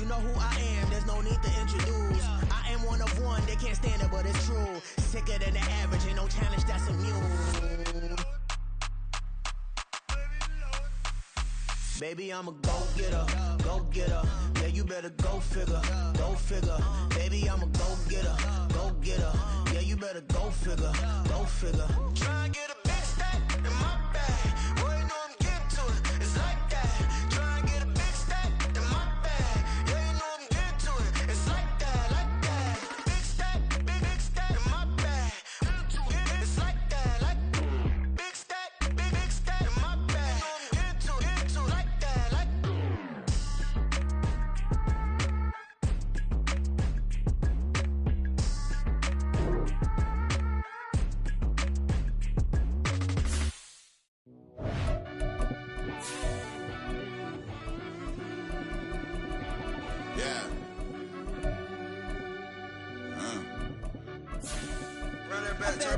know who I am, there's no need to introduce. I am one of one, they can't stand it, but it's true. Sicker than the average, ain't no challenge that's immune. Baby, I'm a go-getter, go-getter. Yeah, you better go figure, go figure. Baby, I'm a go-getter, go-getter. Yeah, you better go figure, go figure. Try and get a big stack in my bag. Boy, you know I'm getting to it, it's like that. Try and get a big stack in my bag. Yeah, you know I'm getting to it, it's like that, like that. Big stack in my bag. It's like that, like big stack in my bag. You know I'm getting to it, like that, like.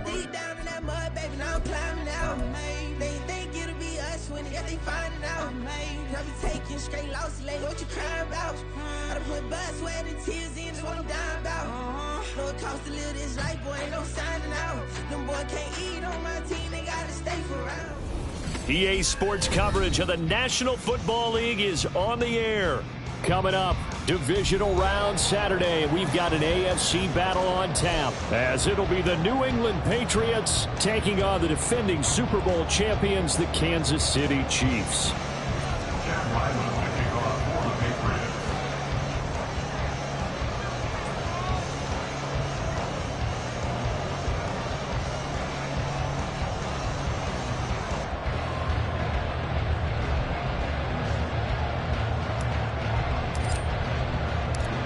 Deep down in that mud, baby, now I'm climbing out. They think it'll be us when they find it out. I be taking straight losses, like what you crying about? I done put blood, sweat, and tears in, just what I'm dying about. Know it costs to live this life, boy, ain't no signing out. Them boy can't eat on my team, they gotta stay for round. EA Sports coverage of the National Football League is on the air. Coming up, divisional round Saturday. We've got an AFC battle on tap, as it'll be the New England Patriots taking on the defending Super Bowl champions, the Kansas City Chiefs.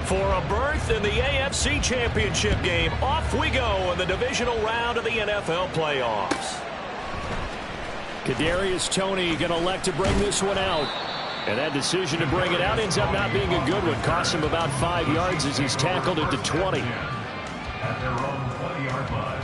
For a berth in the AFC Championship game, off we go in the divisional round of the NFL playoffs. Kadarius Toney going to elect to bring this one out. And that decision to bring it out ends up not being a good one. Cost him about 5 yards as he's tackled it to 20. At their own 20-yard line.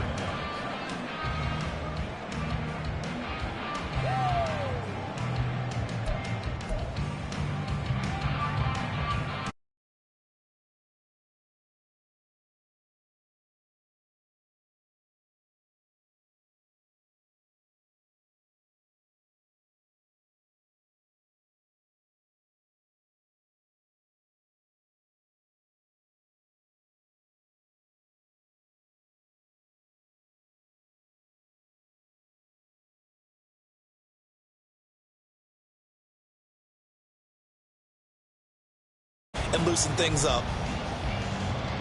And loosen things up.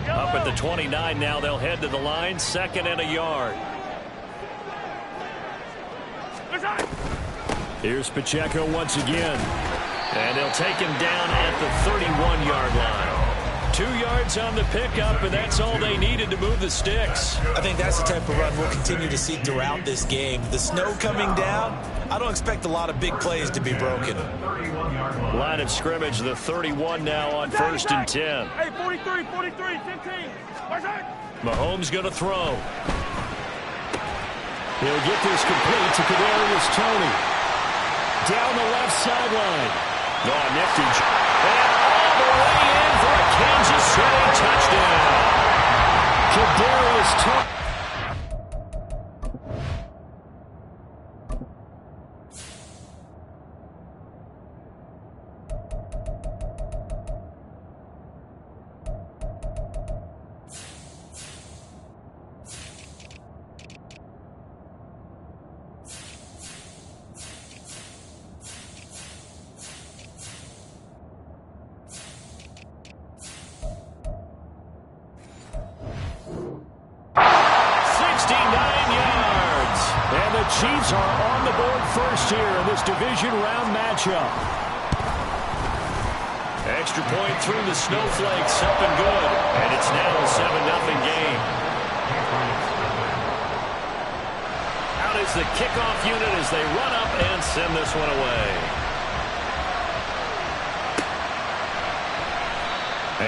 Up at the 29 now, they'll head to the line, 2nd and a yard. Here's Pacheco once again. And they'll take him down at the 31-yard line. 2 yards on the pickup, and that's all they needed to move the sticks. I think that's the type of run we'll continue to see throughout this game. The snow coming down, I don't expect a lot of big plays to be broken. Line of scrimmage, the 31 now on 1st and 10. Hey, 43, 15. Mahomes going to throw. He'll get this complete to Kadarius Toney. Down the left sideline. Oh, nifty. And all the way in for a Kansas City touchdown. Kadarius Toney. Chiefs are on the board first here in this division round matchup. Extra point through the snowflakes, up and good. And it's now a 7-0 game. Out is the kickoff unit as they run up and send this one away.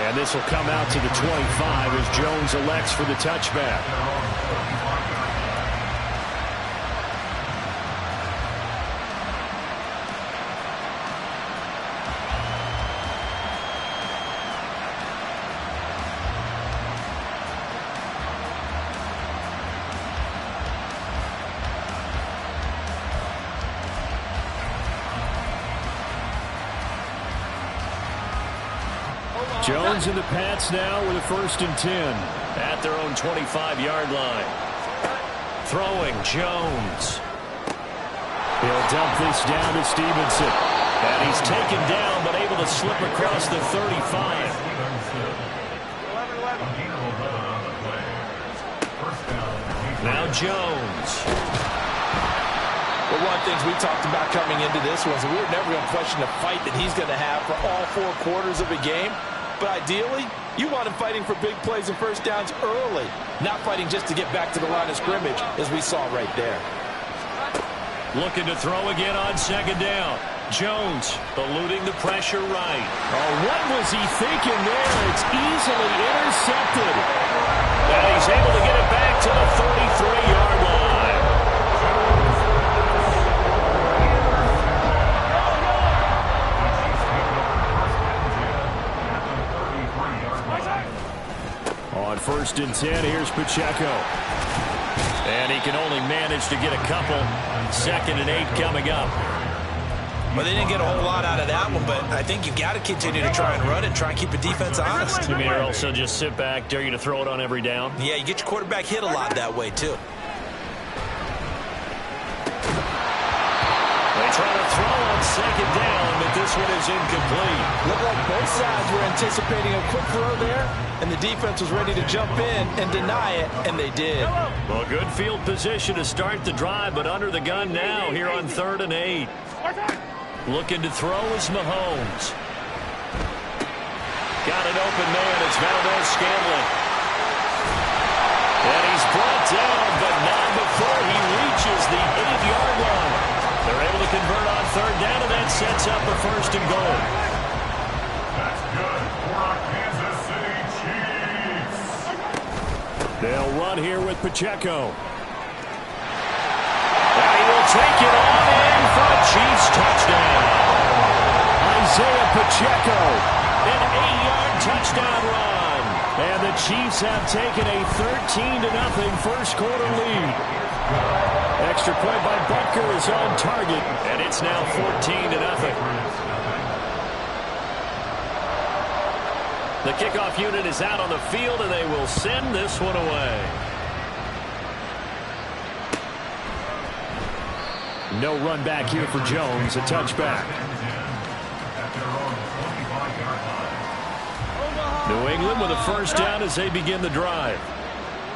And this will come out to the 25 as Jones elects for the touchback. Jones and the Pats now with a 1st and 10 at their own 25-yard line. Throwing Jones. He'll dump this down to Stevenson. And he's taken down but able to slip across the 35. Now Jones. Well, one of the things we talked about coming into this was we were never going to question the fight that he's going to have for all 4 quarters of a game. But ideally, you want him fighting for big plays and first downs early, not fighting just to get back to the line of scrimmage, as we saw right there. Looking to throw again on 2nd down. Jones eluding the pressure right. Oh, what was he thinking there? It's easily intercepted. And he's able to get it back to the 33-yard line. On 1st and 10, here's Pacheco. And he can only manage to get a couple. 2nd and 8 coming up. Well, they didn't get a whole lot out of that one, but I think you've got to continue to try and run and try and keep the defense honest. You mean also just sit back, dare you to throw it on every down? Yeah, you get your quarterback hit a lot that way, too. They try to throw on 2nd down, but this one is incomplete. Looked like both sides were anticipating a quick throw there, and the defense was ready to jump in and deny it, and they did. Well, good field position to start the drive, but under the gun now here on 3rd and 8. Looking to throw is Mahomes. Got an open man. It's Valdez-Scantling. And he's brought down, but not before he reaches the 8-yard line. They're able to convert on 3rd down, and that sets up a 1st and goal. That's good for our Kansas City Chiefs. They'll run here with Pacheco. And he will take it on in for a Chiefs touchdown. Isaiah Pacheco, an 8-yard touchdown run. And the Chiefs have taken a 13-0 first quarter lead. Extra point by Butker is on target, and it's now 14-0. The kickoff unit is out on the field, and they will send this one away. No run back here for Jones, a touchback. New England with a 1st down as they begin the drive.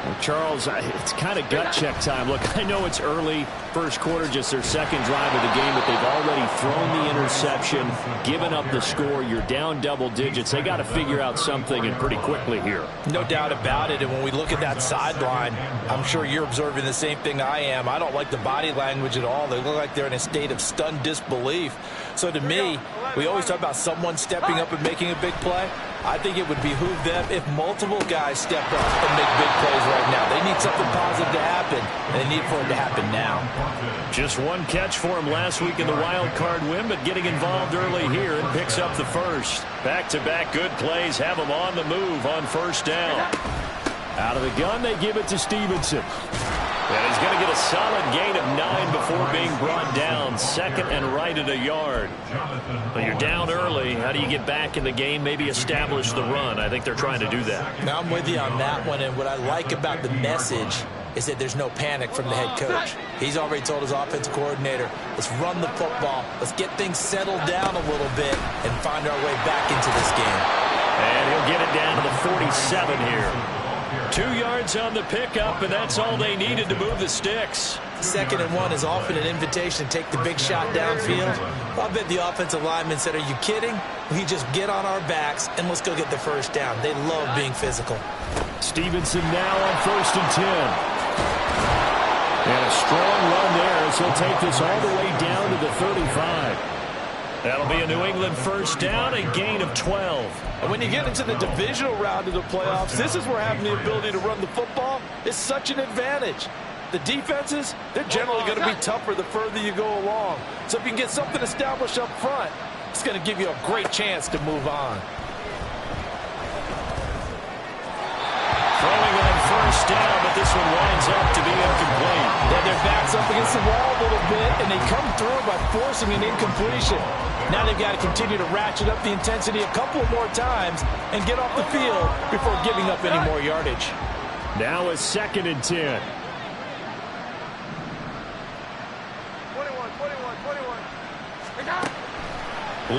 Well, Charles, it's kind of gut check time. Look, I know it's early, first quarter, just their 2nd drive of the game, but they've already thrown the interception, given up the score. You're down double digits. They got to figure out something, and pretty quickly here. No doubt about it, and when we look at that sideline, I'm sure you're observing the same thing I am. I don't like the body language at all. They look like they're in a state of stunned disbelief. So to me, we always talk about someone stepping up and making a big play. I think it would behoove them if multiple guys step up and make big plays right now. They need something positive to happen, and they need for it to happen now. Just one catch for him last week in the wild card win, but getting involved early here and picks up the 1st. Back-to-back good plays have him on the move on 1st down. Out of the gun, they give it to Stevenson. And he's going to get a solid gain of 9 before being brought down. 2nd and right at a yard. Well, you're down early. How do you get back in the game? Maybe establish the run. I think they're trying to do that. Now, I'm with you on that one, and what I like about the message is that there's no panic from the head coach. He's already told his offensive coordinator, let's run the football. Let's get things settled down a little bit and find our way back into this game. And he'll get it down to the 47 here. 2 yards on the pickup, and that's all they needed to move the sticks. 2nd and 1 is often an invitation to take the big shot downfield. I bet the offensive lineman said, are you kidding? We just get on our backs and let's go get the 1st down. They love being physical. Stevenson now on 1st and 10. And a strong run there as he'll take this all the way down to the 35. That'll be a New England 1st down, a gain of 12. And when you get into the divisional round of the playoffs, this is where having the ability to run the football is such an advantage. The defenses, they're generally going to be tougher the further you go along. So if you can get something established up front, it's going to give you a great chance to move on. Throwing on 1st down, but this one winds up to be incomplete. Yeah, their back's up against the wall a little bit, and they come through by forcing an incompletion. Now they've got to continue to ratchet up the intensity a couple more times and get off the field before giving up any more yardage. Now a 2nd and 10. 21.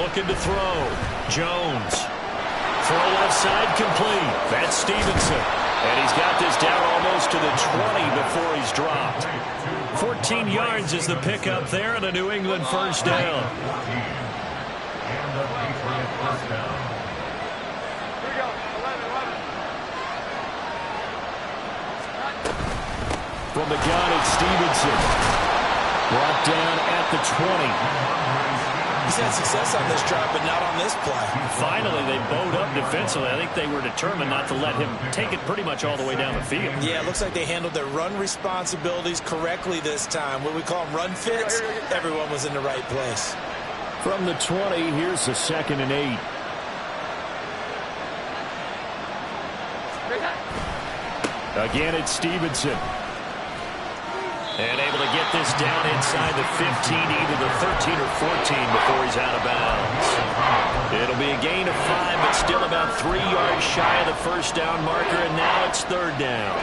Looking to throw. Jones. Throw left side complete. That's Stevenson. And he's got this down almost to the 20 before he's dropped. 14 yards is the pickup there and a New England first down. And the Patriot first down. Here we go. 11. From the gun, it's Stevenson. Brought down at the 20. He's had success on this drive, but not on this play. Finally, they bowed up defensively. I think they were determined not to let him take it pretty much all the way down the field. Yeah, it looks like they handled their run responsibilities correctly this time. What we call them run fits, everyone was in the right place. From the 20, here's the 2nd and 8. Again, it's Stevenson. And able to get this down inside the 15, either the 13 or 14 before he's out of bounds. It'll be a gain of 5, but still about 3 yards shy of the first down marker, and now it's 3rd down.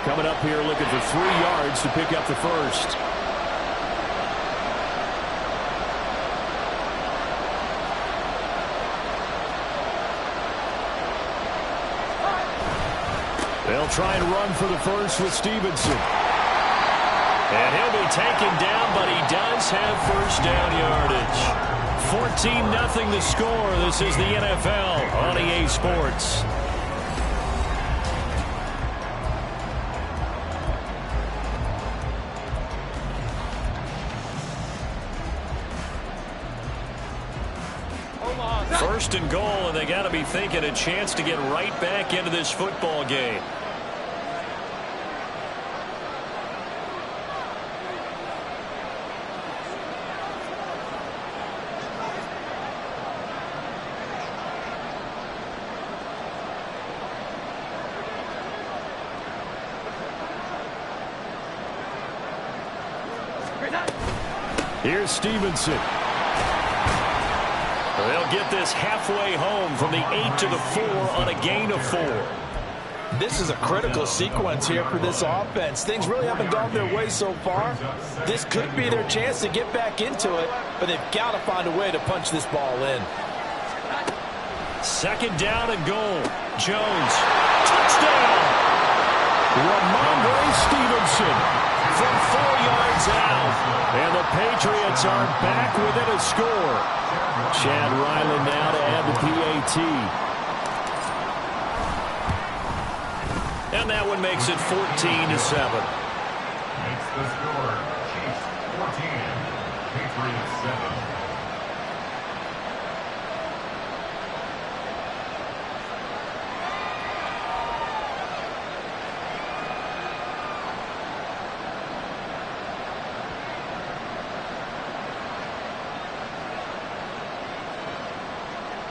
Coming up here looking for 3 yards to pick up the first. They'll try and run for the first with Stevenson. And he'll be taken down, but he does have first down yardage. 14-0 the score. This is the NFL on EA Sports. First and goal, and they got to be thinking a chance to get right back into this football game. Here's Stevenson. They'll get this halfway home from the 8 to the 4 on a gain of 4. This is a critical sequence here for this offense. Things really haven't gone their way so far. This could be their chance to get back into it, but they've got to find a way to punch this ball in. 2nd down and goal. Jones. Touchdown! Ramondre Stevenson from 4 yards out. And the Patriots are back within a score. Chad Ryland now to add the PAT. And that one makes it 14-7. Makes the score Chiefs 14, Patriots 7.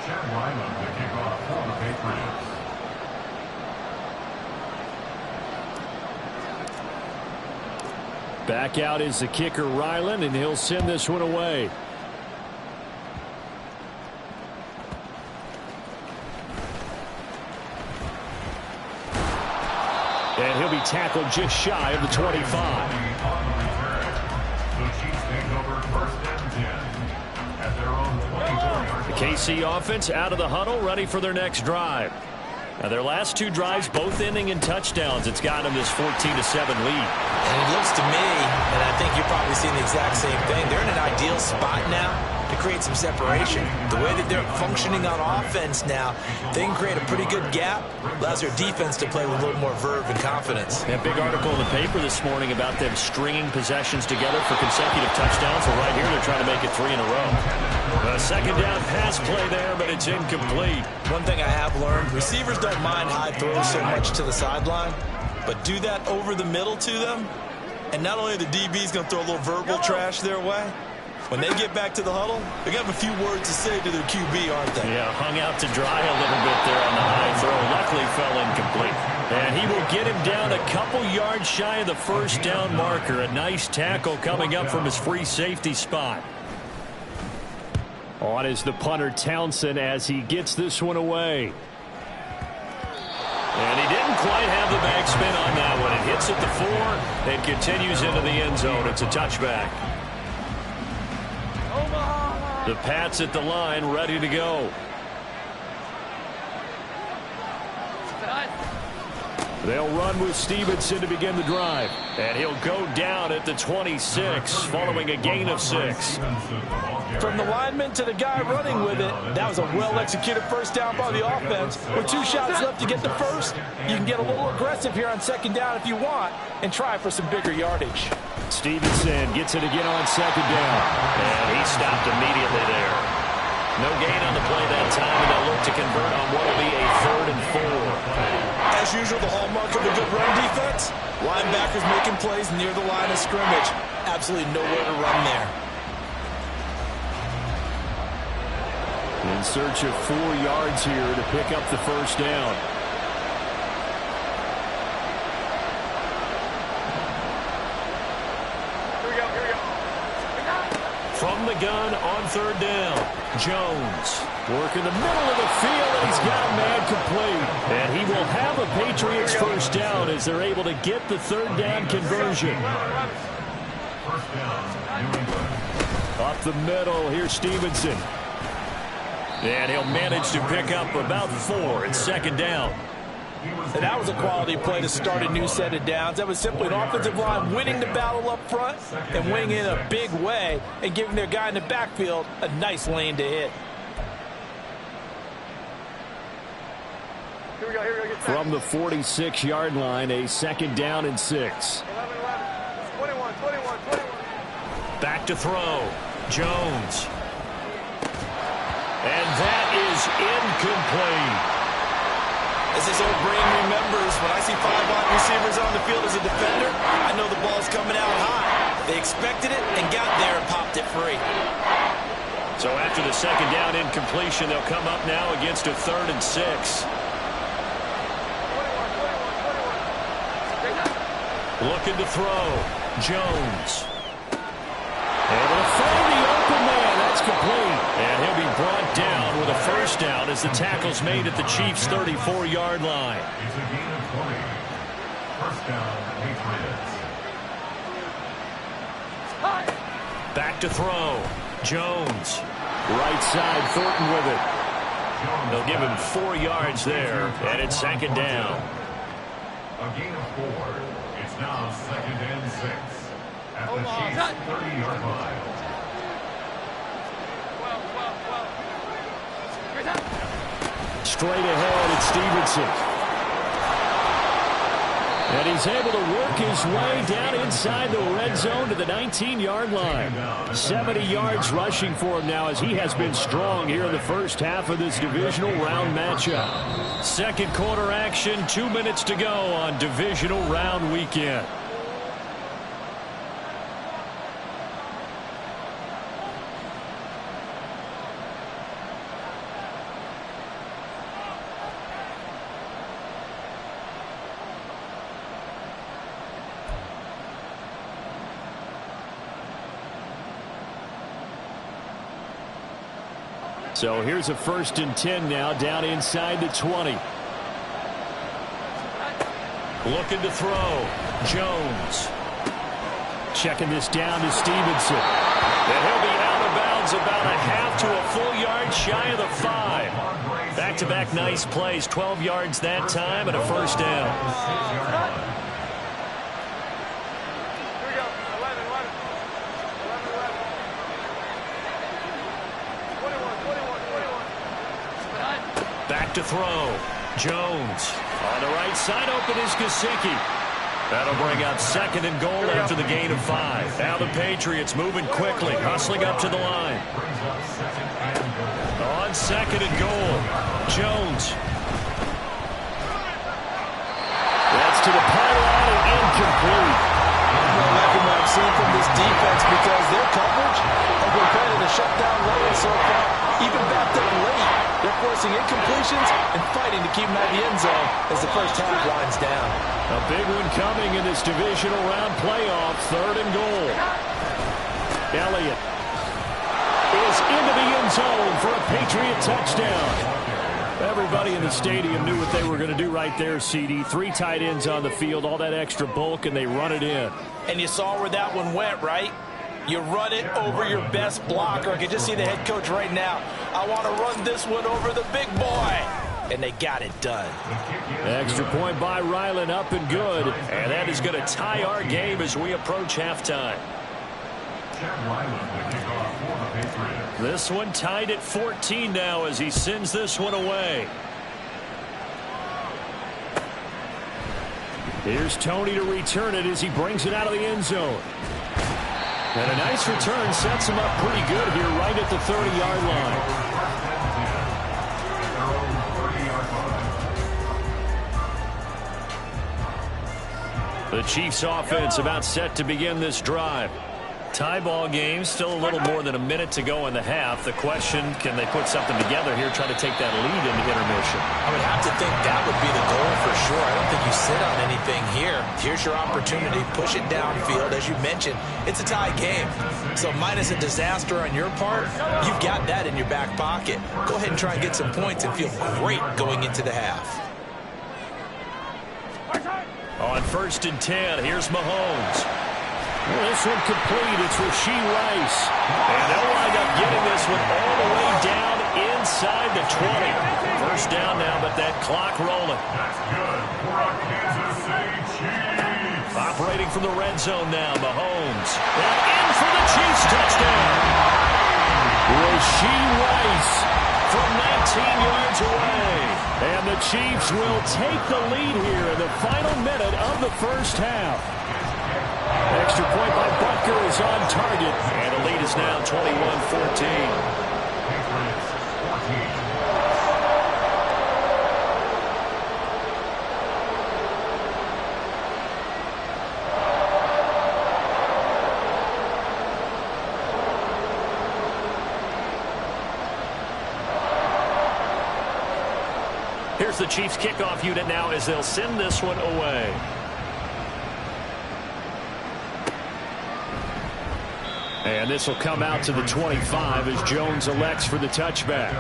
Chad Ryland to kick off for the Patriots. Back out is the kicker, Ryland, and he'll send this one away. And he'll be tackled just shy of the 25. The Chiefs take over 1st and 10 at their own 24-yard. The KC offense out of the huddle, ready for their next drive. Now, their last 2 drives, both ending in touchdowns. It's got them this 14-7 lead. And it looks to me, and I think you're probably seeing the exact same thing, they're in an ideal spot now to create some separation. The way that they're functioning on offense now, they can create a pretty good gap, allows their defense to play with a little more verve and confidence. A big article in the paper this morning about them stringing possessions together for consecutive touchdowns. So right here, they're trying to make it 3 in a row. A 2nd down pass play there, but it's incomplete. One thing I have learned, receivers don't mind high throws so much to the sideline, but do that over the middle to them, and not only are the DBs going to throw a little verbal trash their way, when they get back to the huddle, they got a few words to say to their QB, aren't they? Yeah, hung out to dry a little bit there on the high throw. Luckily fell incomplete. And he will get him down a couple yards shy of the first down marker. A nice tackle coming up from his free safety spot. On is the punter Townsend as he gets this one away. And he didn't quite have the backspin on that one. It hits at the 4 and continues into the end zone. It's a touchback. The Pats at the line, ready to go. They'll run with Stevenson to begin the drive. And he'll go down at the 26 following a gain of 6. From the lineman to the guy running with it, that was a well-executed first down by the offense. With 2 shots left to get the first, you can get a little aggressive here on second down if you want and try for some bigger yardage. Stevenson gets it again on second down. And he stopped immediately there. No gain on the play that time, and they'll look to convert on what will be a 3rd and 4. As usual, the hallmark of a good run defense, linebackers making plays near the line of scrimmage. Absolutely nowhere to run there. In search of 4 yards here to pick up the first down. From the gun on 3rd down, Jones. Work in the middle of the field, and he's got a man complete. And he will have a Patriots first down as they're able to get the 3rd down conversion. Up the middle, here's Stevenson. And he'll manage to pick up about 4 at 2nd down. And that was a quality play to start a new set of downs. That was simply an offensive line winning the battle up front and winning in a big way and giving their guy in the backfield a nice lane to hit. From the 46-yard line, a 2nd down and 6. 21. Back to throw. Jones. And that is incomplete. As his old brain remembers, when I see 5 wide receivers on the field as a defender, I know the ball's coming out high. They expected it and got there and popped it free. So after the 2nd down incompletion, they'll come up now against a 3rd and 6. Looking to throw. Jones. Able to find the open man. That's complete. And he'll be brought down with a first down as the tackle's made at the Chiefs' 34-yard line. It's a gain of 20. First down, Patriots. Back to throw. Jones. Right side, Thornton with it. They'll give him 4 yards there, and it's 2nd down. A gain of 4. It's now 2nd and 6. At the Chiefs' 30-yard line. Straight ahead, it's Stevenson. And he's able to work his way down inside the red zone to the 19-yard line. 70 yards rushing for him now as he has been strong here in the first half of this divisional round matchup. Second quarter action, 2 minutes to go on divisional round weekend. So here's a 1st and 10 now down inside the 20. Looking to throw. Jones. Checking this down to Stevenson. And he'll be out of bounds about a half to a full yard shy of the 5. Back-to-back nice plays. 12 yards that time and a first down. Back to throw. Jones. On the right side, open is Gesicki. That'll bring up 2nd and goal after the gain of 5. Now the Patriots moving quickly, hustling up to the line. On 2nd and goal, Jones. That's to the pylon and incomplete. I'm liking what I've seen from this defense because their coverage has been playing a shutdown lane so far, even backed up late. They're forcing incompletions and fighting to keep them out of the end zone as the first half winds down. A big one coming in this divisional round playoff. 3rd and goal. Elliott is is into the end zone for a Patriot touchdown. Everybody in the stadium knew what they were going to do right there, CD. 3 tight ends on the field, all that extra bulk, and they run it in. And you saw where that one went, right? You run it over your best blocker. I can just see the head coach right now. I want to run this one over the big boy. And they got it done. Extra point by Ryland, up and good. And that is going to tie our game as we approach halftime. This one tied at 14 now as he sends this one away. Here's Tony to return it as he brings it out of the end zone. And a nice return sets him up pretty good here right at the 30-yard line. The Chiefs offense about set to begin this drive. Tie ball game, still a little more than a minute to go in the half. The question, can they put something together here, try to take that lead into intermission? I would have to think that would be the goal for sure. I don't think you sit on anything here. Here's your opportunity. Push it downfield. As you mentioned, it's a tie game. So minus a disaster on your part, you've got that in your back pocket. Go ahead and try and get some points and feel great going into the half. On 1st and 10, here's Mahomes. Well, this one complete. It's Rashee Rice. And they'll wind up getting this one all the way down inside the 20. First down now, but that clock rolling. That's good for our Kansas City Chiefs. Operating from the red zone now, Mahomes. And in for the Chiefs touchdown. Rashee Rice from 19 yards away. And the Chiefs will take the lead here in the final minute of the first half. Extra point by Butker is on target. And the lead is now 21-14. Here's the Chiefs kickoff unit now as they'll send this one away. And this will come out to the 25 as Jones elects for the touchback.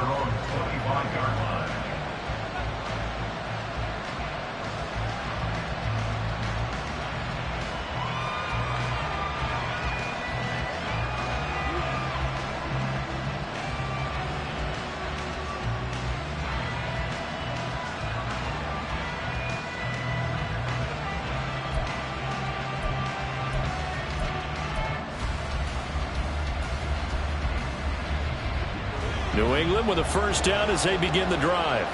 New England with a first down as they begin the drive.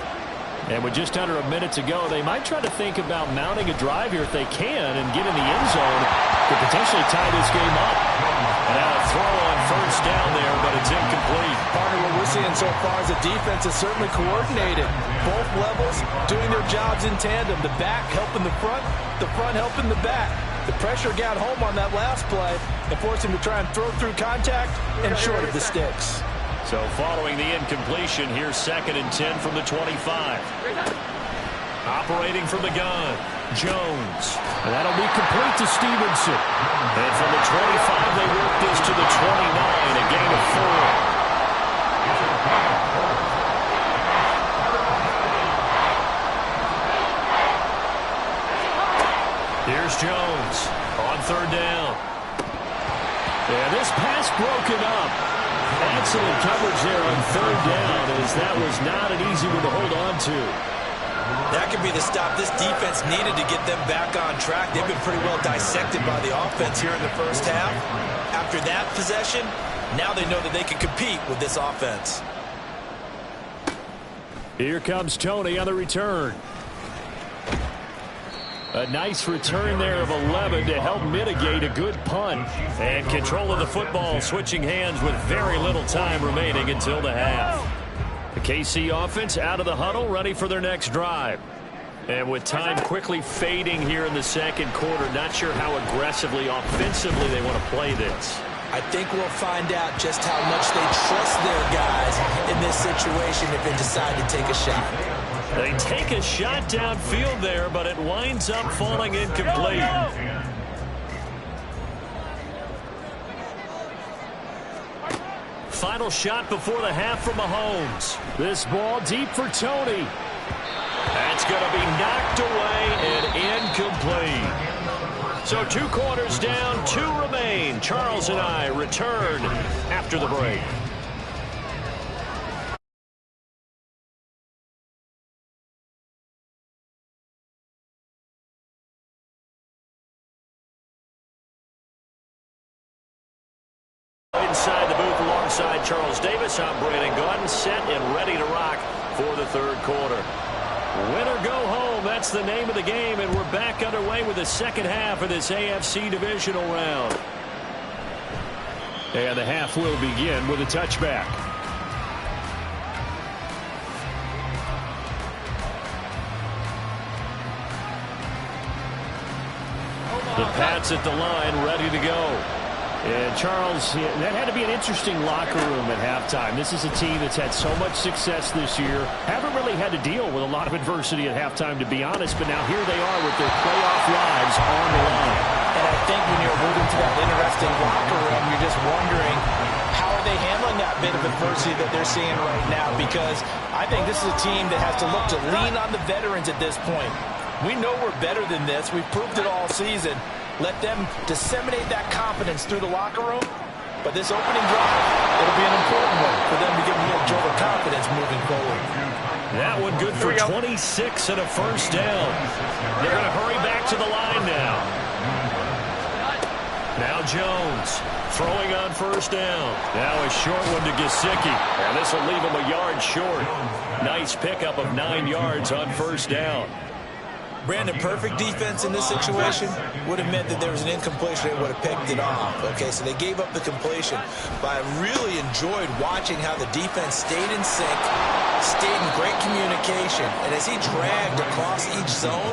And with just under a minute to go, they might try to think about mounting a drive here if they can and get in the end zone to potentially tie this game up. And now a throw on first down there, but it's incomplete. Partner, what we're seeing so far is the defense is certainly coordinated. Both levels doing their jobs in tandem. The back helping the front helping the back. The pressure got home on that last play and forced him to try and throw through contact and short of the sticks. So following the incompletion, here's 2nd and 10 from the 25. Operating from the gun, Jones. And that'll be complete to Stevenson. And from the 25, they work this to the 29, a gain of 4. Here's Jones on 3rd down. And this pass broken up. Excellent coverage there on 3rd down as that was not an easy one to hold on to. That could be the stop this defense needed to get them back on track. They've been pretty well dissected by the offense here in the first half. After that possession, now they know that they can compete with this offense. Here comes Tony on the return. A nice return there of 11 to help mitigate a good punt. And control of the football switching hands with very little time remaining until the half. The KC offense out of the huddle, ready for their next drive. And with time quickly fading here in the second quarter, not sure how aggressively, offensively they want to play this. I think we'll find out just how much they trust their guys in this situation if they decide to take a shot. They take a shot downfield there, but it winds up falling incomplete. final shot before the half from Mahomes. This ball deep for Tony. That's going to be knocked away and incomplete. So 2 quarters down, 2 remain. Charles and I return after the break. Inside the booth alongside Charles Davis, I'm Brandon Gaudin, set and ready to rock for the 3rd quarter. Win or go home, that's the name of the game, and we're back underway with the second half of this AFC divisional round. And the half will begin with a touchback. The Pats at the line, ready to go. And Charles, that had to be an interesting locker room at halftime. This is a team that's had so much success this year. Haven't really had to deal with a lot of adversity at halftime, to be honest. But now here they are with their playoff lives on the line. And I think when you're alluding to that interesting locker room, you're just wondering how are they handling that bit of adversity that they're seeing right now. Because I think this is a team that has to look to lean on the veterans at this point. We know we're better than this. We've proved it all season. Let them disseminate that confidence through the locker room. But this opening drive, it'll be an important one for them to give them a little jolt of confidence moving forward. That one good for 26 and a first down. They're going to hurry back to the line now. Now Jones throwing on first down. Now a short one to Gesicki. And this will leave him a yard short. Nice pickup of 9 yards on first down. Brandon, perfect defense in this situation would have meant that there was an incompletion. They would have picked it off. Okay, so they gave up the completion. But I really enjoyed watching how the defense stayed in sync, stayed in great communication. And as he dragged across each zone,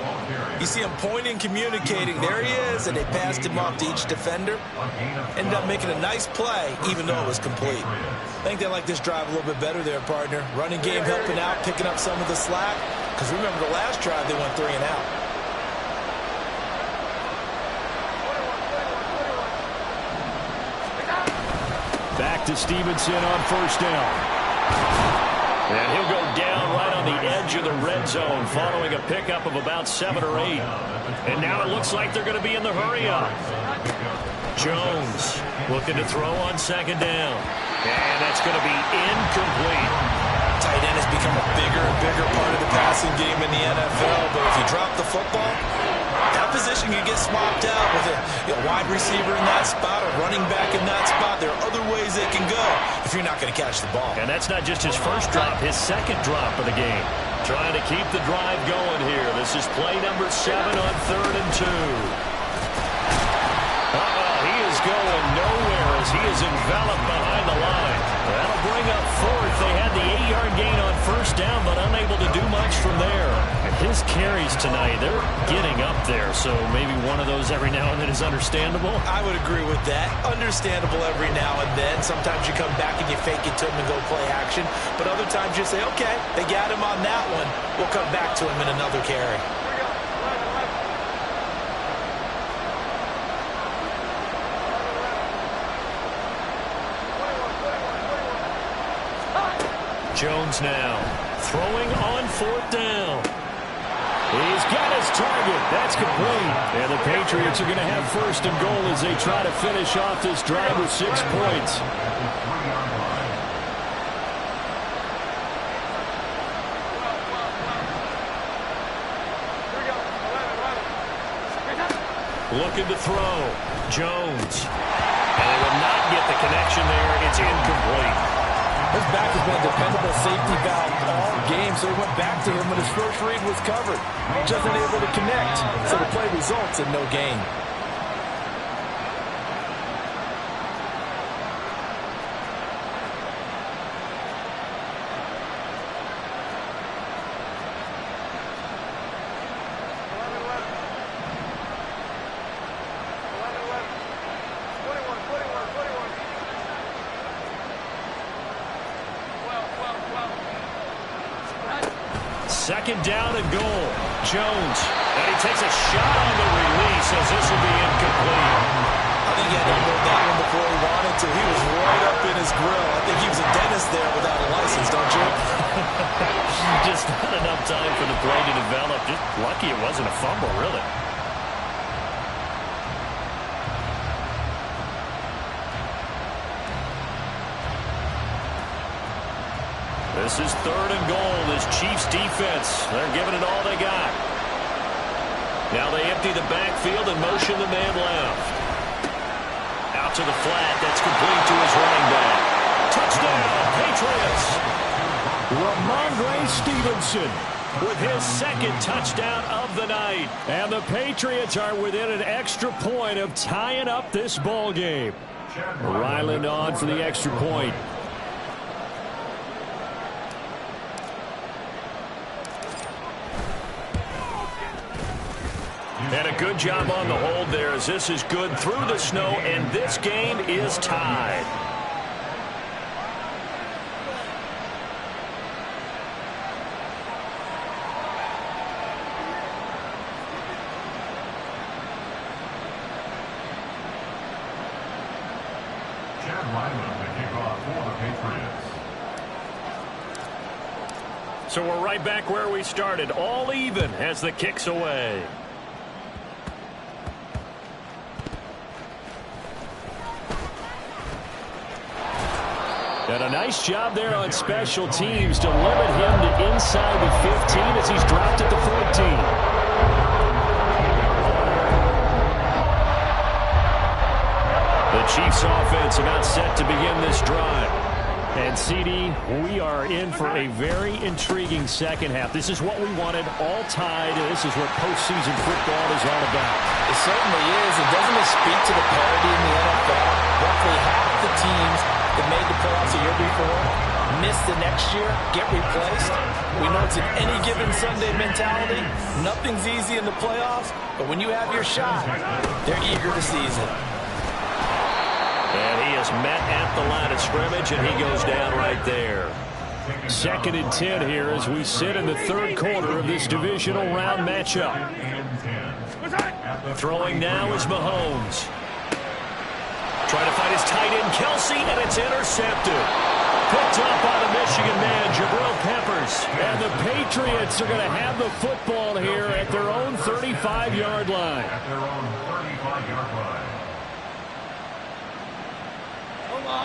you see him pointing, communicating. There he is, and they passed him off to each defender. Ended up making a nice play, even though it was complete. I think they like this drive a little bit better there, partner. Running game helping out, picking up some of the slack. Because remember, the last drive, they went 3 and out. Back to Stevenson on first down. And he'll go down right on the edge of the red zone following a pickup of about 7 or 8. And now it looks like they're going to be in the hurry-up. Jones looking to throw on second down. And that's going to be incomplete. Tight end has become a bigger and bigger part of the passing game in the NFL. But if you drop the football, that position can get swapped out with a wide receiver in that spot, a running back in that spot. There are other ways they can go if you're not going to catch the ball. And that's not just his first drop, his second drop of the game. Trying to keep the drive going here. This is play number 7 on 3rd and 2. He is going nowhere as he is enveloped behind the line. That'll bring up 4th. They had the 8-yard gain on first down, but unable to do much from there. And his carries tonight, they're getting up there, so maybe one of those every now and then is understandable. I would agree with that. Understandable every now and then. Sometimes you come back and you fake it to him and go play action. But other times you say, okay, they got him on that one. We'll come back to him in another carry. Jones now throwing on 4th down. He's got his target. That's complete. And the Patriots are going to have first and goal as they try to finish off this drive with 6 points. Looking to throw. Jones. And they will not get the connection there. It's incomplete. His back has been a dependable safety valve all game, so he went back to him when his first read was covered. Just unable to connect, so the play results in no gain. Second down and goal. Jones. And he takes a shot on the release as this will be incomplete. I think he had elbowed that one before he wanted to. He was right up in his grill. I think he was a dentist there without a license, don't you? Just not enough time for the play to develop. Just lucky it wasn't a fumble, really. This is 3rd and goal. This Chiefs defense, they're giving it all they got. Now they empty the backfield and motion the man left. Out to the flat. That's complete to his running back. Touchdown, Patriots. Ramondre Stevenson with his 2nd touchdown of the night. And the Patriots are within an extra point of tying up this ball game. Ryland on for the extra point. And a good job on the hold there, as this is good through the snow, and this game is tied. Chad Ryland to kick off for the Patriots. So we're right back where we started, all even as the kick's away. And a nice job there on special teams to limit him to inside the 15 as he's dropped at the 14. The Chiefs offense about set to begin this drive. And CD, we are in for a very intriguing second half. This is what we wanted, all tied. This is what postseason football is all about. It certainly is. And doesn't it speak to the parity in the NFL? Roughly half the teams that made the playoffs a year before miss the next year, get replaced. We know it's an any given Sunday mentality. Nothing's easy in the playoffs, but when you have your shot, they're eager to seize it. And he is met at the line of scrimmage, and he goes down right there. 2nd and 10 here as we sit in the 3rd quarter of this divisional round matchup. Throwing now is Mahomes. Trying to find his tight end, Kelsey, and it's intercepted. Picked up by the Michigan man, Jabril Peppers. And the Patriots are going to have the football here at their own 35-yard line. At their own 35-yard line.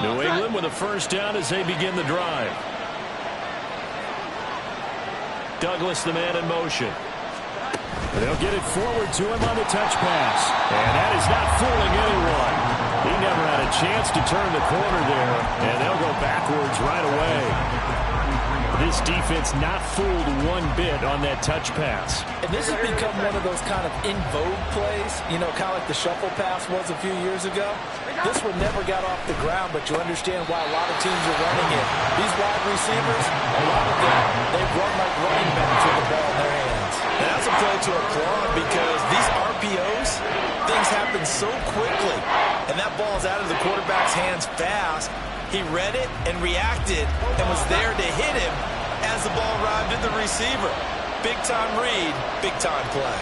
New England with a 1st down as they begin the drive. Douglas, the man in motion. They'll get it forward to him on the touch pass. And that is not fooling anyone. He never had a chance to turn the corner there. And they'll go backwards right away. This defense not fooled one bit on that touch pass. And this has become one of those kind of in vogue plays, you know, kind of like the shuffle pass was a few years ago. This one never got off the ground, but you understand why a lot of teams are running it. These wide receivers, a lot of them, they run like running backs with the ball in their hands. And that's a play to applaud because these RPOs, things happen so quickly. And that ball's out of the quarterback's hands fast. He read it and reacted and was there to hit him as the ball arrived at the receiver. Big-time read, big-time play.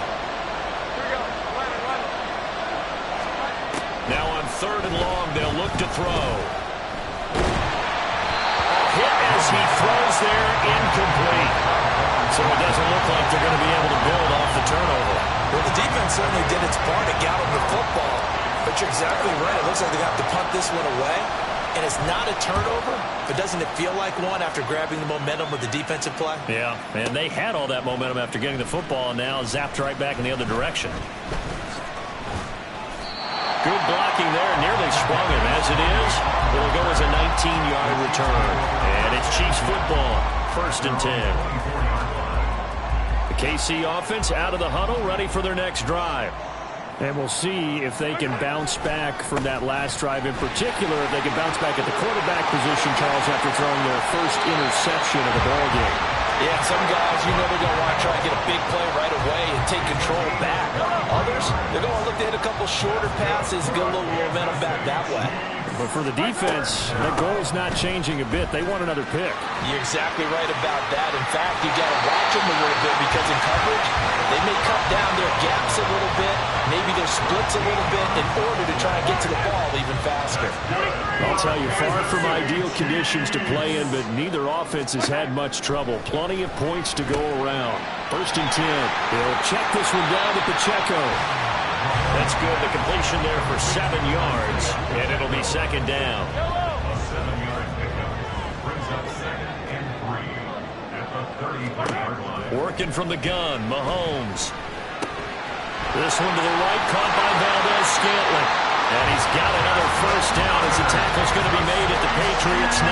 Now on 3rd and long, they'll look to throw. A hit as he throws there, incomplete. So it doesn't look like they're going to be able to build off the turnover. Well, the defense certainly did its part to gather the football. But you're exactly right. It looks like they have to punt this one away. And it's not a turnover, but doesn't it feel like one after grabbing the momentum with the defensive play? Yeah, and they had all that momentum after getting the football, and now zapped right back in the other direction. Good blocking there, nearly sprung him. As it is, it'll go as a 19-yard return. And it's Chiefs football, 1st and 10. The KC offense out of the huddle, ready for their next drive. And we'll see if they can bounce back from that last drive, in particular, if they can bounce back at the quarterback position, Charles, after throwing their first interception of the ball game. Yeah, some guys, you know, they're going to want to try and get a big play right away and take control back. Others, they're going to look to hit a couple shorter passes, get a little momentum back that way. But for the defense, the goal's not changing a bit. They want another pick. You're exactly right about that. In fact, you got to watch them a little bit because in coverage, they may cut down their gaps a little bit. Maybe their splits a little bit in order to try and get to the ball even faster. I'll tell you, far from ideal conditions to play in, but neither offense has had much trouble. Plenty of points to go around. 1st and 10. He'll check this one down to Pacheco. That's good. The completion there for 7 yards, and it'll be 2nd down. A 7-yard pickup brings up 2nd and 3 at the 35-yard line. Working from the gun, Mahomes. This one to the right, caught by Valdez-Scantling. And he's got another 1st down as the tackle's going to be made at the Patriots 19.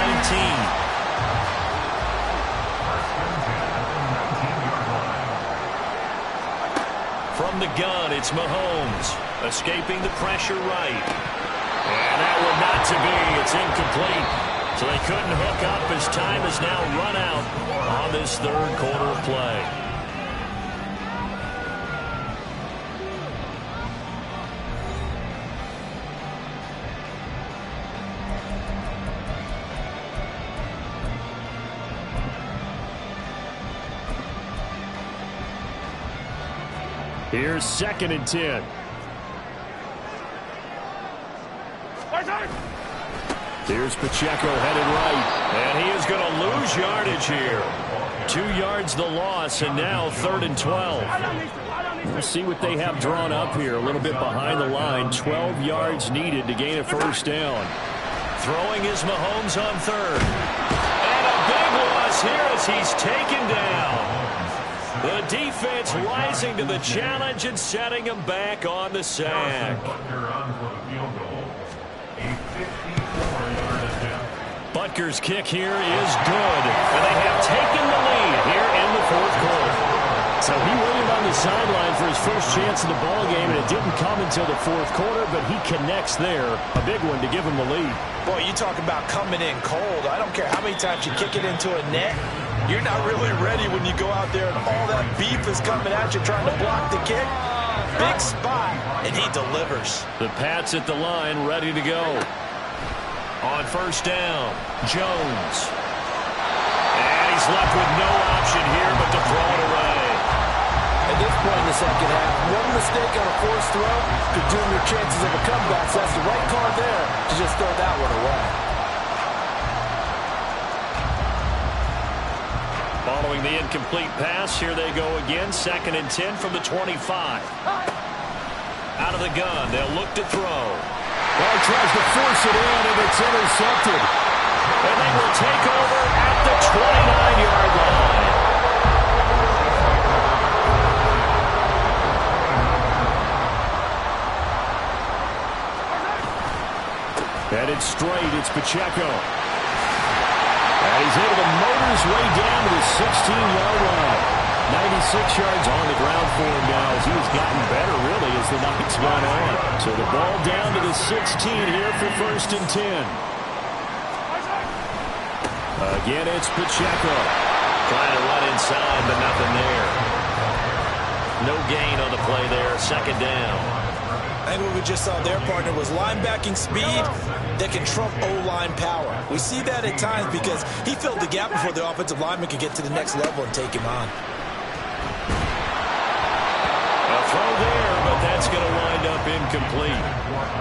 From the gun, it's Mahomes. Escaping the pressure right. And that one not to be. It's incomplete. So they couldn't hook up as time has now run out on this 3rd quarter of play. Here's 2nd and 10. Here's Pacheco headed right. And he is going to lose yardage here. 2 yards the loss, and now 3rd and 12. Let's see what they have drawn up here. A little bit behind the line. 12 yards needed to gain a 1st down. Throwing is Mahomes on 3rd. And a big loss here as he's taken down. The defense rising to the challenge and setting him back on the sack. Butker's kick here is good. And they have taken the lead here in the 4th quarter. So he waited on the sideline for his first chance in the ball game, and it didn't come until the 4th quarter, but he connects there. A big one to give him the lead. Boy, you talk about coming in cold. I don't care how many times you kick it into a net. You're not really ready when you go out there and all that beef is coming at you trying to block the kick. Big spot, and he delivers. The Pats at the line ready to go. On 1st down, Jones. And he's left with no option here but to throw it away. At this point in the 2nd half, one mistake on a forced throw could doom your chances of a comeback. So that's the right call there to just throw that one away. Following the incomplete pass, here they go again. 2nd and 10 from the 25. Out of the gun, they'll look to throw. Well, he tries to force it in, and it's intercepted. And they will take over at the 29-yard line. Headed straight, it's Pacheco. And he's able to motor his way down to the 16-yard line. 96 yards on the ground for him now as he's gotten better, really, as the night's gone on. So the ball down to the 16 here for 1st and 10. Again, it's Pacheco. Trying to run inside, but nothing there. No gain on the play there. 2nd down. I think what we just saw there, partner, was linebacking speed that can trump O-line power. We see that at times because he filled the gap before the offensive lineman could get to the next level and take him on. A throw there, but that's going to wind up incomplete.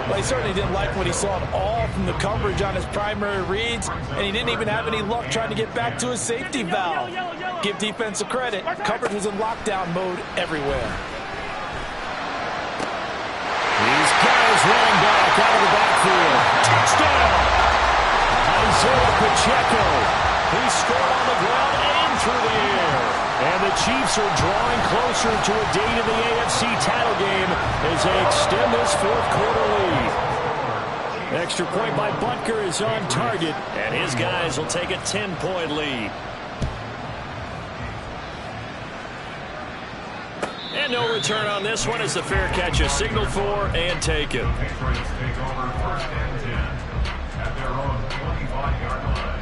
Well, he certainly didn't like what he saw at all from the coverage on his primary reads, and he didn't even have any luck trying to get back to his safety valve. Give defense a credit. Coverage was in lockdown mode everywhere. These guys running back out of the backfield. Touchdown! Isaiah Pacheco. He scored on the ground and through the air. And the Chiefs are drawing closer to a date in the AFC title game as they extend this 4th quarter lead. Extra point by Butker is on target, and his guys will take a 10-point lead. And no return on this one as the fair catch is signaled for and taken. Patriots take over 1st and 10 at their own 25-yard line.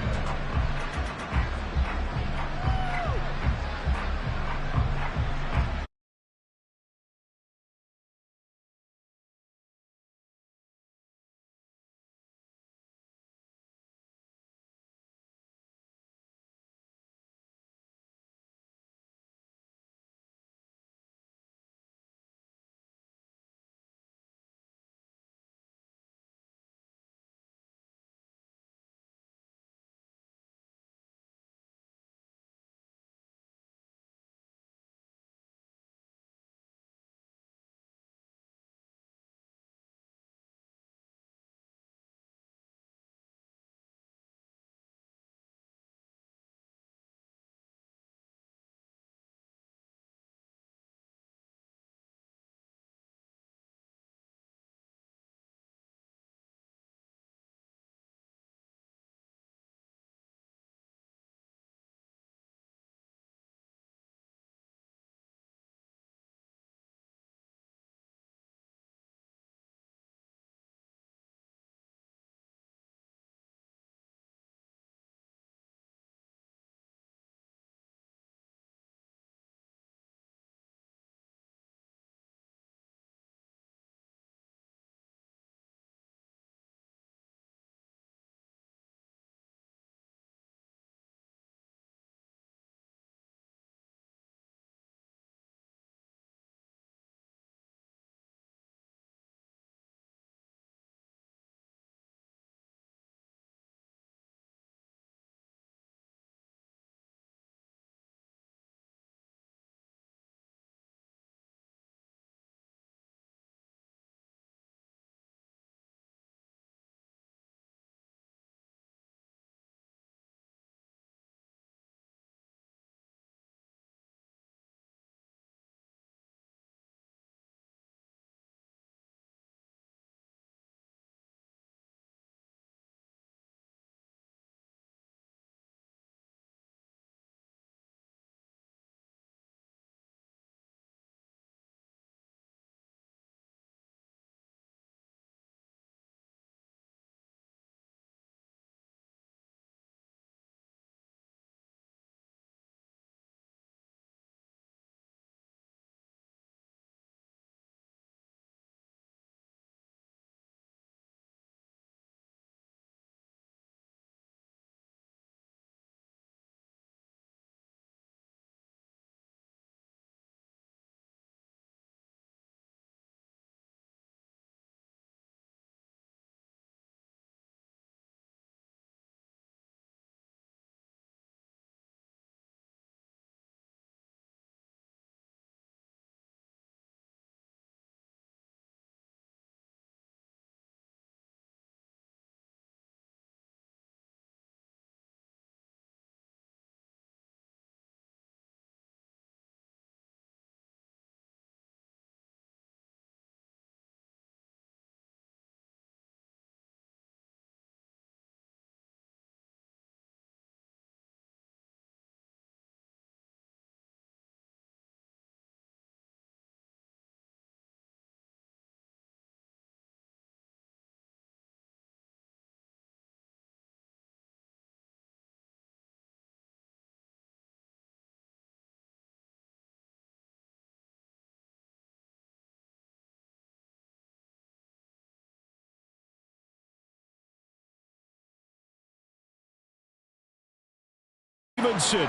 Stevenson.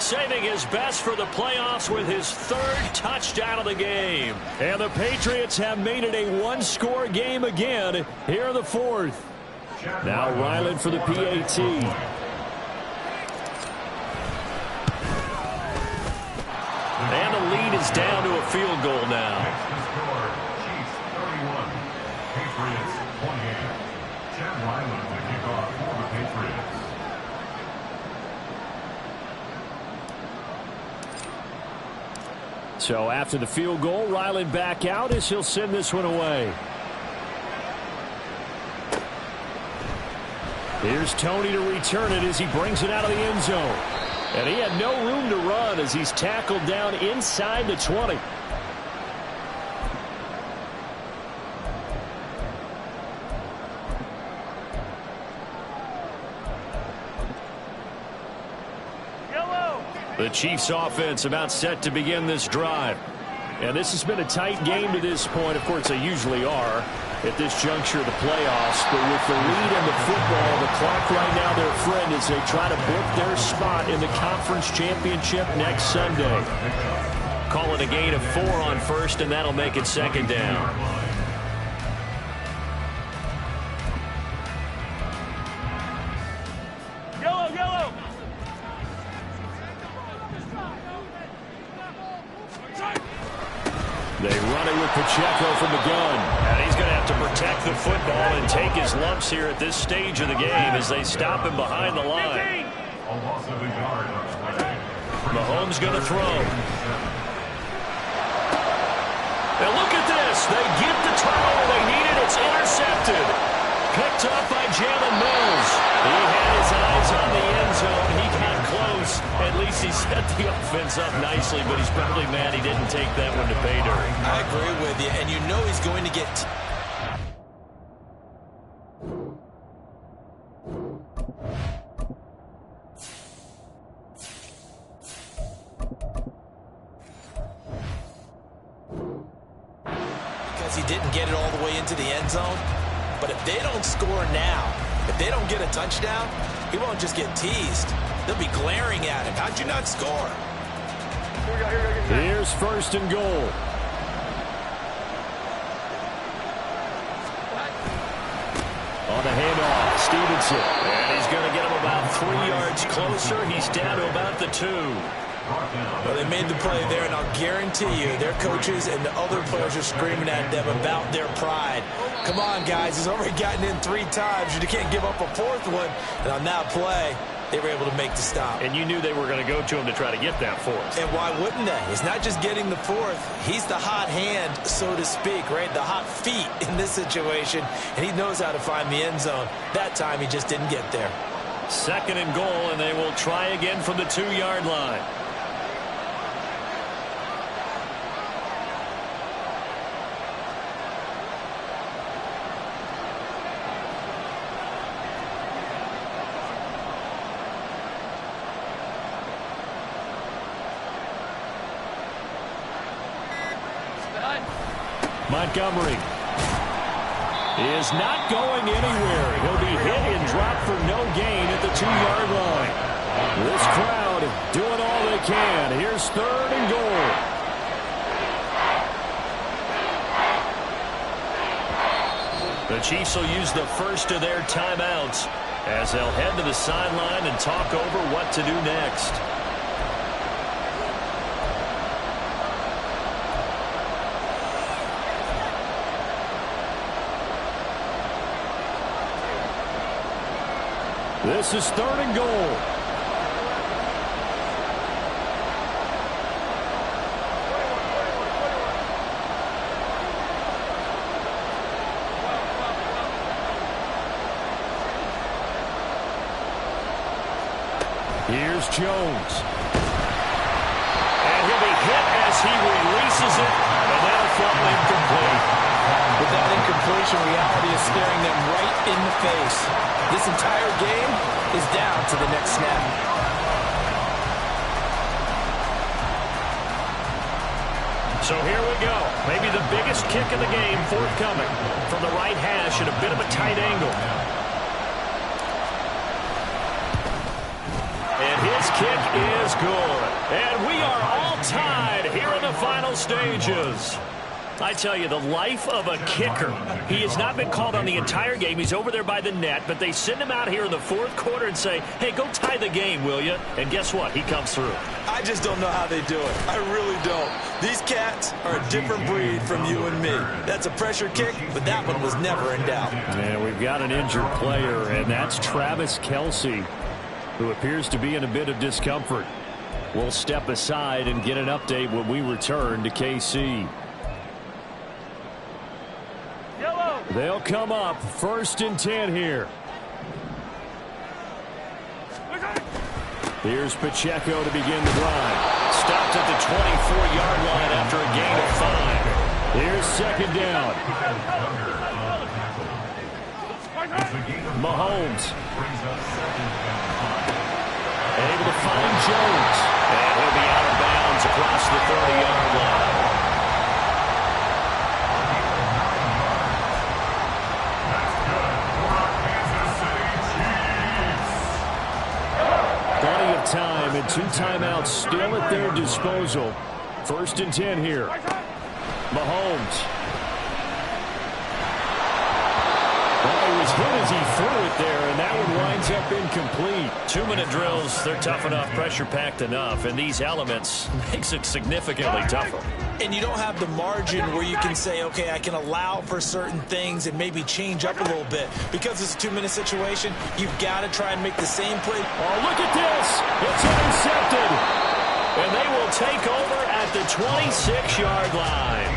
Saving his best for the playoffs with his third touchdown of the game. And the Patriots have made it a one-score game again here in the fourth. Now Ryland for the PAT. And the lead is down to a field goal now. Chiefs 31, Patriots 28. Chad Ryland to kick off for the Patriots. So after the field goal, Ryland back out as he'll send this one away. Here's Tony to return it as he brings it out of the end zone. And he had no room to run as he's tackled down inside the 20. The Chiefs offense about set to begin this drive. And this has been a tight game to this point. Of course, they usually are at this juncture of the playoffs. But with the lead in the football, the clock right now their friend as they try to book their spot in the conference championship next Sunday. Call it a gain of 4 on first, and that'll make it second down. They run it with Pacheco from the gun. And he's going to have to protect the football and take his lumps here at this stage of the game as they stop him behind the line. A loss of a yard on the play. Mahomes going to throw. Now look at this. They get the turnover they needed. It's intercepted. Picked up by Jalen Mills. He had his eyes on the end zone. He got close. At least he set the offense up nicely, but he's probably mad he didn't take that one to pay dirt. I agree with you, and you know he's going to get... because he didn't get it all the way into the end zone. But if they don't score now, if they don't get a touchdown, he won't just get teased. They'll be glaring at him. How'd you not score? Here's first and goal. On the handoff, Stevenson. And he's going to get him about 3 yards closer. He's down to about the 2. Well, they made the play there, and I'll guarantee you their coaches and the other players are screaming at them about their pride. Come on, guys. He's already gotten in 3 times. You can't give up a 4th one. And on that play, they were able to make the stop. And you knew they were going to go to him to try to get that 4th. And why wouldn't they? It's not just getting the 4th. He's the hot hand, so to speak, right? The hot feet in this situation. And he knows how to find the end zone. That time, he just didn't get there. Second and goal, and they will try again from the 2-yard line. Montgomery is not going anywhere. He'll be hit and dropped for no gain at the 2-yard line. This crowd doing all they can. Here's third and goal. The Chiefs will use the first of their timeouts as they'll head to the sideline and talk over what to do next. This is third and goal. Here's Jones. And he'll be hit as he releases it, and that'll fall incomplete. With that incompletion, reality is staring them right in the face. This entire game is down to the next snap. So here we go. Maybe the biggest kick of the game forthcoming from the right hash at a bit of a tight angle. And his This kick is good. And we are all tied here in the final stages. I tell you, the life of a kicker. He has not been called on the entire game. He's over there by the net, but they send him out here in the fourth quarter and say, hey, go tie the game, will you? And guess what? He comes through. I just don't know how they do it. I really don't. These cats are a different breed from you and me. That's a pressure kick, but that one was never in doubt. And we've got an injured player, and that's Travis Kelce, who appears to be in a bit of discomfort. We'll step aside and get an update when we return to KC. They'll come up 1st and 10 here. Here's Pacheco to begin the drive. Stopped at the 24-yard line after a gain of 5. Here's 2nd down. Mahomes. Able to find Jones. And he'll be out of bounds across the 30-yard line. Time and 2 timeouts still at their disposal. 1st and 10 here. Mahomes. Well, he was hit as he threw it there, and that one winds up incomplete. 2-minute drills, they're tough enough, pressure-packed enough, and these elements makes it significantly tougher. And you don't have the margin where you can say, okay, I can allow for certain things and maybe change up a little bit. Because it's a 2-minute situation, you've got to try and make the same play. Oh, look at this. It's intercepted. And they will take over at the 26-yard line.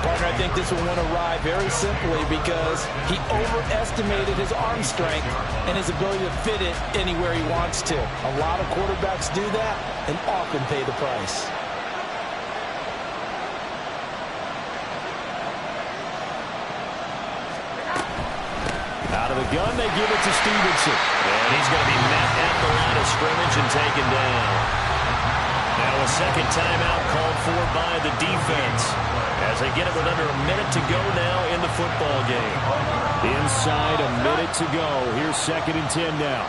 Partner, I think this one went awry very simply because he overestimated his arm strength and his ability to fit it anywhere he wants to. A lot of quarterbacks do that and often pay the price. Out of the gun, they give it to Stevenson. And he's going to be met at the line of scrimmage and taken down. Now a 2nd timeout called for by the defense as they get it with under a minute to go now in the football game. Inside a minute to go. Here's 2nd and 10 now.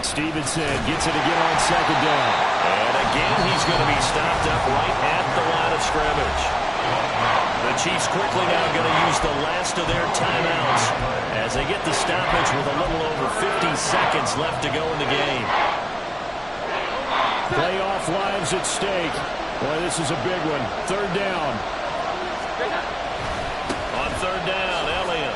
Stevenson gets it again on 2nd down. And again, he's going to be stopped up right at the line of scrimmage. The Chiefs quickly now going to use the last of their timeouts as they get the stoppage with a little over 50 seconds left to go in the game. Playoff lives at stake. Boy, this is a big one. 3rd down. On 3rd down, Elliott.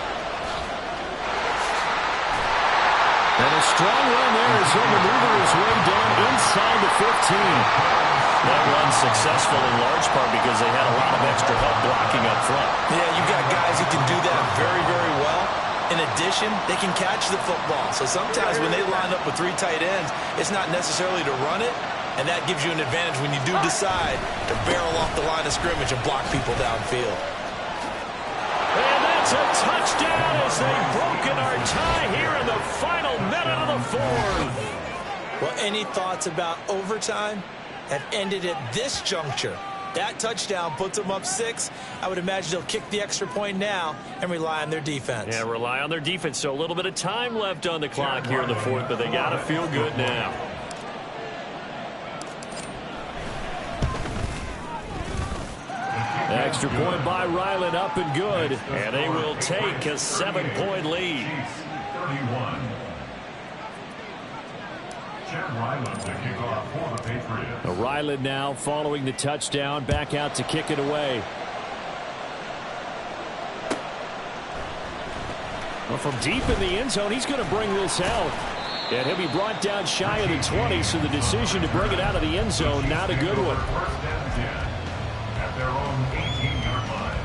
And a strong run there as he'll maneuver his way down inside the 15. That run's successful in large part because they had a lot of extra help blocking up front. Yeah, you've got guys who can do that very, very well. In addition, they can catch the football. So sometimes when they line up with 3 tight ends, it's not necessarily to run it, and that gives you an advantage when you do decide to barrel off the line of scrimmage and block people downfield. And that's a touchdown as they've broken our tie here in the final minute of the 4th. Well, any thoughts about overtime have ended at this juncture? That touchdown puts them up 6. I would imagine they'll kick the extra point now and rely on their defense. Yeah, rely on their defense. So a little bit of time left on the clock here in the 4th, but they got to feel good now. Extra point by Ryland, up and good. And they will take a 7-point lead. 31. Chad Ryland to kick off for the Patriots. Ryland now following the touchdown, back out to kick it away. Well, from deep in the end zone, he's going to bring this out. And he'll be brought down shy of the 20, so the decision to bring it out of the end zone, not a good one. 1st and 10 at their own 18-yard line.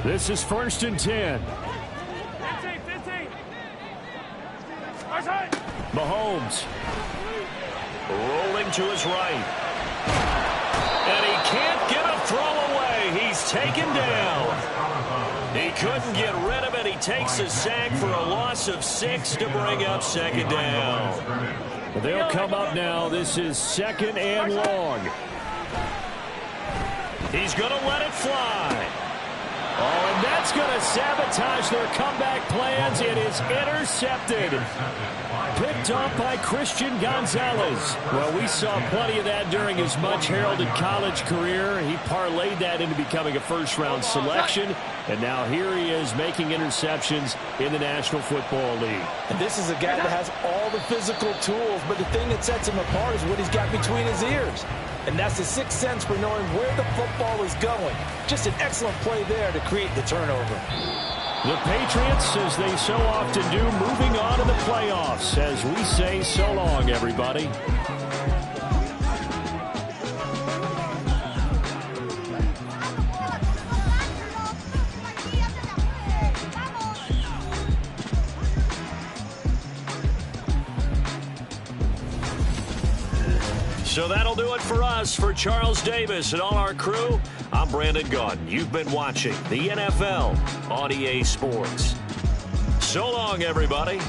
This is 1st and 10. 15. Mahomes rolling to his right. And he can't get a throw away. He's taken down. He couldn't get rid of it. He takes a sack for a loss of 6 to bring up 2nd down. They'll come up now. This is 2nd and long. He's going to let it fly. Oh, and that's going to sabotage their comeback plans. It is intercepted. Picked off by Christian Gonzalez. Well, we saw plenty of that during his much-heralded college career. He parlayed that into becoming a first-round selection. And now here he is making interceptions in the National Football League. And this is a guy that has all the physical tools, but the thing that sets him apart is what he's got between his ears. And that's the sixth sense for knowing where the football is going. Just an excellent play there to create the turnover. The Patriots, as they so often do, moving on to the playoffs as we say so long, everybody. So that'll do it for us. For Charles Davis and all our crew, I'm Brandon Gaudin. You've been watching the NFL on EA Sports. So long, everybody.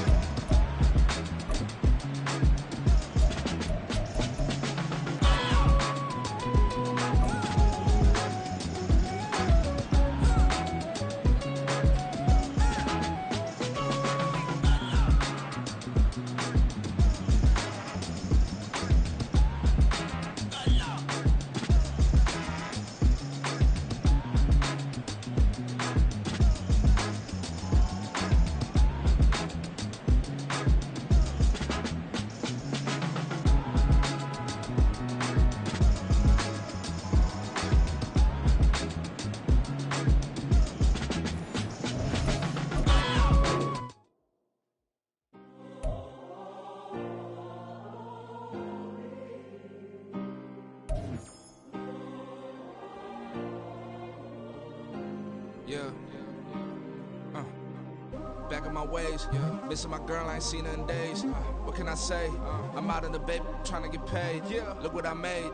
Back in my ways, missing my girl, I ain't seen her in days. What can I say? I'm out in the baby, trying to get paid. Look what I made.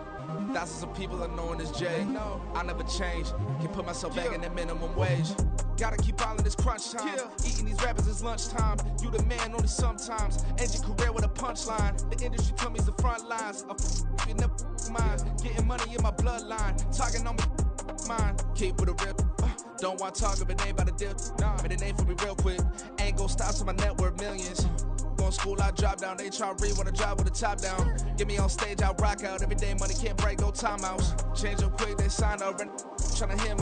Thousands of people are knowing this Jay. I never change. Can put myself back in that minimum wage. Gotta keep all in this crunch time. Eating these rappers is lunchtime. You the man only sometimes. End your career with a punchline. The industry told me the front lines. I'm in the mind. Getting money in my bloodline. Talking on my mind. Keep with a rip. Don't want to talk if it ain't about a deal. But it ain't for me real quick. Ain't gon' stop so my net worth millions. Going school, I drop down. They try to read when I drive with the top down. Get me on stage, I rock out. Every day money can't break, no timeouts. Change up quick, they sign up. Tryna hit